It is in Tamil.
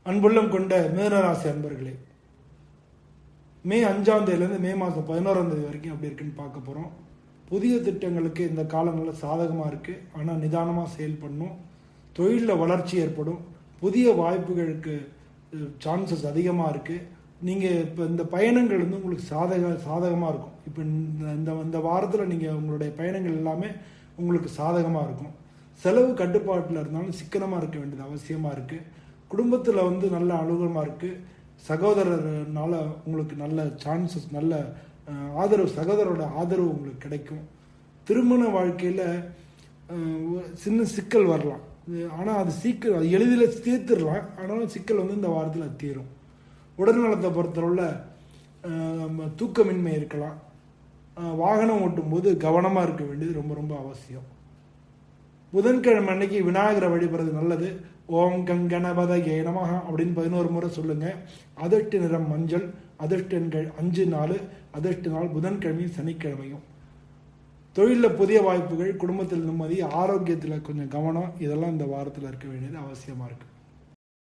அன்புள்ளம் கொண்ட மிதுனராசி அன்பர்களே, மே 5ஆம் தேதியிலேருந்து மே மாதம் 11ஆம் தேதி வரைக்கும் எப்படி இருக்குன்னு பார்க்க போகிறோம். புதிய திட்டங்களுக்கு இந்த காலங்களில் சாதகமாக இருக்குது. ஆனால் நிதானமாக செயல்படணும். தொழிலில் வளர்ச்சி ஏற்படும். புதிய வாய்ப்புகளுக்கு சான்சஸ் அதிகமாக இருக்குது. நீங்கள் இப்போ இந்த பயணங்கள் வந்து உங்களுக்கு சாதகமாக இருக்கும். இப்போ இந்த வாரத்தில் நீங்கள் உங்களுடைய பயணங்கள் எல்லாமே உங்களுக்கு சாதகமாக இருக்கும். செலவு கட்டுப்பாட்டில் இருந்தாலும் சிக்கனமாக இருக்க வேண்டியது அவசியமாக இருக்குது. குடும்பத்தில் வந்து நல்ல அனுகூலமாக இருக்குது. சகோதரர்னால உங்களுக்கு நல்ல சான்சஸ், நல்ல ஆதரவு, சகோதரோட ஆதரவு உங்களுக்கு கிடைக்கும். திருமண வாழ்க்கையில் சின்ன சிக்கல் வரலாம், ஆனால் அது சீக்கிரம் எளிதில் தீர்த்துடலாம். ஆனாலும் சிக்கல் வந்து இந்த வாரத்தில் தீரும். உடல்நலத்தை பொறுத்தளவில் தூக்கமின்மை இருக்கலாம். வாகனம் ஓட்டும்போது கவனமாக இருக்க வேண்டியது ரொம்ப ரொம்ப அவசியம். புதன்கிழமை அன்னைக்கு விநாயகரை வழிபடுறது நல்லது. ஓம் கங்கணபதயே நமஹ அப்படின்னு 11 முறை சொல்லுங்க. அதிர்ஷ்ட நிறம் மஞ்சள். அதிர்ஷ்ட எண்கள் 5, 4. அதிர்ஷ்ட நாள் புதன்கிழமையும் சனிக்கிழமையும். தொழிலில் புதிய வாய்ப்புகள், குடும்பத்தில் நிம்மதி, ஆரோக்கியத்தில் கொஞ்சம் கவனம், இதெல்லாம் இந்த வாரத்தில் இருக்க வேண்டியது அவசியமாக இருக்குது.